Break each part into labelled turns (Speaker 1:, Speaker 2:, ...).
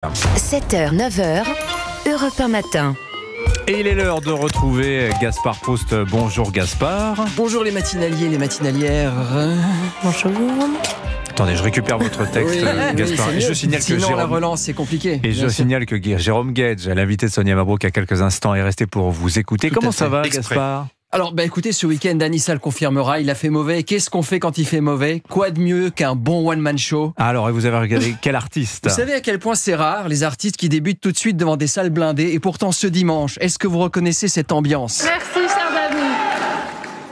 Speaker 1: 7h, 9h, Europe 1 matin.
Speaker 2: Et il est l'heure de retrouver Gaspard Proust. Bonjour Gaspard.
Speaker 3: Bonjour les matinaliers, les matinalières. Bonjour.
Speaker 2: Attendez, je récupère votre texte, Gaspard.
Speaker 3: Oui,
Speaker 2: et je signale
Speaker 3: sinon,
Speaker 2: que Jérôme...
Speaker 3: la relance, c'est compliqué.
Speaker 2: Et je signale que Jérôme Gage, l'invité de Sonia Mabrouk, à quelques instants, est resté pour vous écouter.
Speaker 3: Tout
Speaker 2: Comment
Speaker 3: à
Speaker 2: ça
Speaker 3: fait.
Speaker 2: va,
Speaker 3: Exprès.
Speaker 2: Gaspard?
Speaker 3: Alors, écoutez, ce week-end, Anissa le confirmera, il a fait mauvais. Qu'est-ce qu'on fait quand il fait mauvais? Quoi de mieux qu'un bon one-man show?
Speaker 2: Alors, et vous avez regardé quel artiste?
Speaker 3: Vous savez à quel point c'est rare, les artistes qui débutent tout de suite devant des salles blindées. Et pourtant, ce dimanche, est-ce que vous reconnaissez cette ambiance?
Speaker 4: Merci, cher David.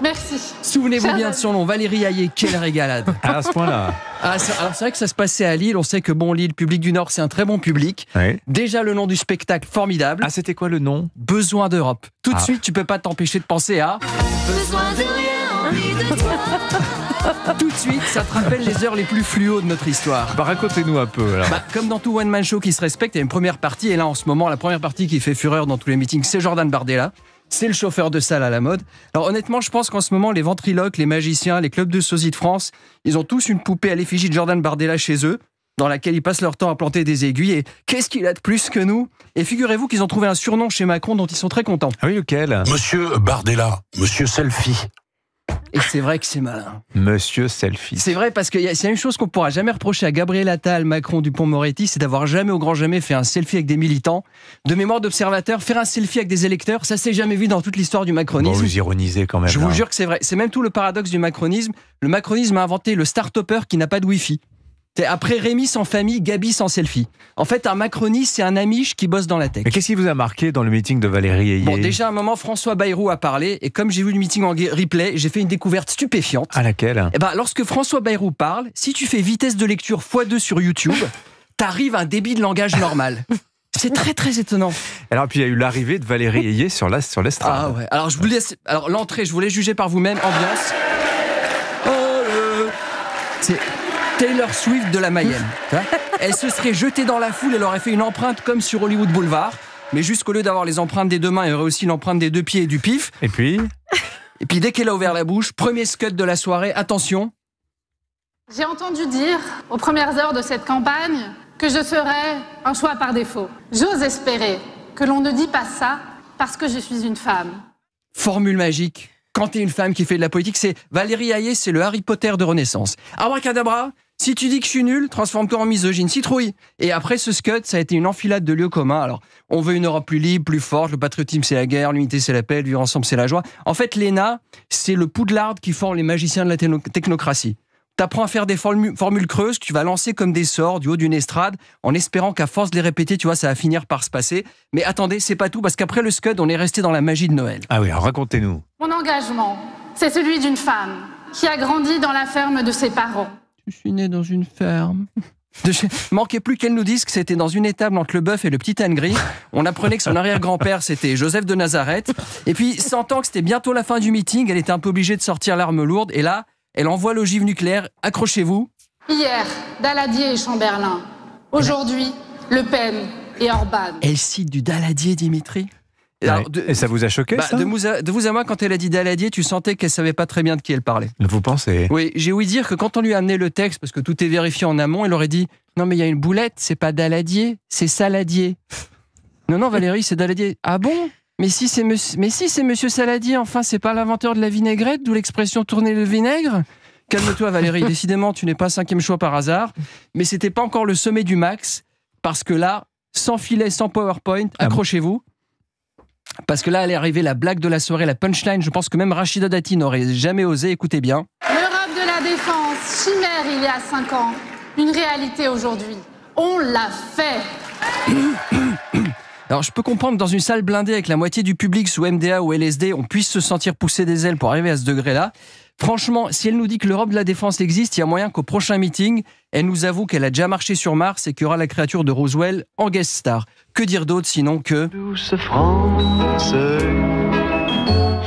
Speaker 4: Merci.
Speaker 3: Souvenez-vous bien de son nom, Valérie Hayé, quelle régalade.
Speaker 2: À ce point-là.
Speaker 3: Alors c'est vrai que ça se passait à Lille, on sait que Lille, public du Nord, c'est un très bon public.
Speaker 2: Oui.
Speaker 3: Déjà le nom du spectacle, formidable.
Speaker 2: Ah, c'était quoi le nom?
Speaker 3: Besoin d'Europe. Tout de suite, tu peux pas t'empêcher de penser à...
Speaker 4: Besoin de rien, envie de toi.
Speaker 3: Tout de suite, ça te rappelle les heures les plus fluo de notre histoire.
Speaker 2: Racontez-nous un peu, alors.
Speaker 3: Comme dans tout one-man show qui se respecte, il y a une première partie, et là en ce moment, la première partie qui fait fureur dans tous les meetings, c'est Jordan Bardella. C'est le chauffeur de salle à la mode. Alors honnêtement, je pense qu'en ce moment, les ventriloques, les magiciens, les clubs de sosie de France, ils ont tous une poupée à l'effigie de Jordan Bardella chez eux, dans laquelle ils passent leur temps à planter des aiguilles. Et qu'est-ce qu'il a de plus que nous? Et figurez-vous qu'ils ont trouvé un surnom chez Macron dont ils sont très contents.
Speaker 2: Ah oui, lequel?
Speaker 5: Monsieur Bardella, Monsieur Selfie.
Speaker 3: Et c'est vrai que c'est malin.
Speaker 2: Monsieur Selfie.
Speaker 3: C'est vrai parce qu'il y a une chose qu'on pourra jamais reprocher à Gabriel Attal, Macron, Dupond-Moretti, c'est d'avoir jamais au grand jamais fait un selfie avec des militants. De mémoire d'observateur, faire un selfie avec des électeurs, ça s'est jamais vu dans toute l'histoire du macronisme.
Speaker 2: Bon, vous ironisez quand même.
Speaker 3: Je vous
Speaker 2: là.
Speaker 3: jure que c'est vrai. C'est même tout le paradoxe du macronisme. Le macronisme a inventé le start-upper qui n'a pas de Wi-Fi. Après Rémi sans famille, Gabi sans selfie. En fait, un macroniste, c'est un amiche qui bosse dans la tech.
Speaker 2: Mais qu'est-ce qui vous a marqué dans le meeting de Valérie Hayé?
Speaker 3: Bon, déjà, à un moment, François Bayrou a parlé, et comme j'ai vu le meeting en replay, j'ai fait une découverte stupéfiante.
Speaker 2: À laquelle?
Speaker 3: Lorsque François Bayrou parle, si tu fais vitesse de lecture x2 sur YouTube, t'arrives à un débit de langage normal. C'est très très étonnant.
Speaker 2: Alors, puis il y a eu l'arrivée de Valérie Hayé sur l'estrade.
Speaker 3: Ah ouais. Alors, je vous laisse. Alors, l'entrée, je vous laisse juger par vous-même. Ambiance. C'est Taylor Swift de la Mayenne. Elle se serait jetée dans la foule, elle aurait fait une empreinte comme sur Hollywood Boulevard. Mais jusqu'au lieu d'avoir les empreintes des deux mains, il y aurait aussi l'empreinte des deux pieds et du pif.
Speaker 2: Et puis,
Speaker 3: dès qu'elle a ouvert la bouche, premier scud de la soirée, attention.
Speaker 4: J'ai entendu dire, aux premières heures de cette campagne, que je ferais un choix par défaut. J'ose espérer que l'on ne dit pas ça parce que je suis une femme.
Speaker 3: Formule magique. Quand t'es une femme qui fait de la politique, c'est Valérie Hayé, c'est le Harry Potter de Renaissance. Abracadabra, si tu dis que je suis nul, transforme-toi en misogyne, citrouille. Et après ce scud, ça a été une enfilade de lieux communs. Alors, on veut une Europe plus libre, plus forte, le patriotisme c'est la guerre, l'unité c'est la paix, vivre ensemble c'est la joie. En fait, l'ENA, c'est le Poudlard qui forme les magiciens de la technocratie. T'apprends à faire des formules creuses que tu vas lancer comme des sorts du haut d'une estrade en espérant qu'à force de les répéter, tu vois, ça va finir par se passer. Mais attendez, c'est pas tout, parce qu'après le scud, on est resté dans la magie de Noël.
Speaker 2: ah oui, alors racontez-nous.
Speaker 4: Mon engagement, c'est celui d'une femme qui a grandi dans la ferme de ses parents.
Speaker 3: Je suis né dans une ferme. Manquait plus qu'elle nous dise que c'était dans une étable entre le bœuf et le petit âne gris. On apprenait que son arrière-grand-père, c'était Joseph de Nazareth. Et puis, sentant que c'était bientôt la fin du meeting, elle était un peu obligée de sortir l'arme lourde. Et là, elle envoie l'ogive nucléaire. Accrochez-vous.
Speaker 4: Hier, Daladier et Chamberlain. Aujourd'hui, Le Pen et Orban.
Speaker 3: Elle cite du Daladier, Dimitri. Alors,
Speaker 2: Et ça vous a choqué, ça?
Speaker 3: de vous à moi, quand elle a dit Daladier, tu sentais qu'elle savait pas très bien de qui elle parlait.
Speaker 2: Vous pensez?
Speaker 3: Oui, j'ai ouï dire que quand on lui a amené le texte, parce que tout est vérifié en amont, elle aurait dit « Non, mais il y a une boulette, c'est pas Daladier, c'est Saladier. » Non, Valérie, c'est Daladier. Ah bon? Mais si c'est Monsieur Saladier, enfin, c'est pas l'inventeur de la vinaigrette, d'où l'expression tourner le vinaigre? Calme-toi, Valérie, décidément, tu n'es pas 5e choix par hasard, mais c'était pas encore le sommet du max, parce que là, sans filet, sans PowerPoint, accrochez-vous. Parce que là, elle est arrivée la blague de la soirée, la punchline. Je pense que même Rachida Dati n'aurait jamais osé. Écoutez bien.
Speaker 4: L'Europe de la défense, chimère il y a 5 ans, une réalité aujourd'hui. On l'a fait.
Speaker 3: Alors, je peux comprendre que dans une salle blindée avec la moitié du public sous MDA ou LSD, on puisse se sentir pousser des ailes pour arriver à ce degré-là. Franchement, si elle nous dit que l'Europe de la défense existe, il y a moyen qu'au prochain meeting, elle nous avoue qu'elle a déjà marché sur Mars et qu'il y aura la créature de Roswell en guest star. Que dire d'autre sinon que...
Speaker 6: Douce France,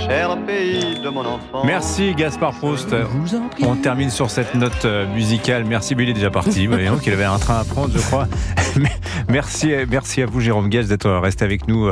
Speaker 6: cher pays de mon enfance.
Speaker 2: Merci Gaspard Proust.
Speaker 3: Je vous en prie.
Speaker 2: On termine sur cette note musicale. Merci, mais il est déjà parti. Voyons qu'il avait un train à prendre, je crois. Merci à vous, Jérôme Gage, d'être resté avec nous.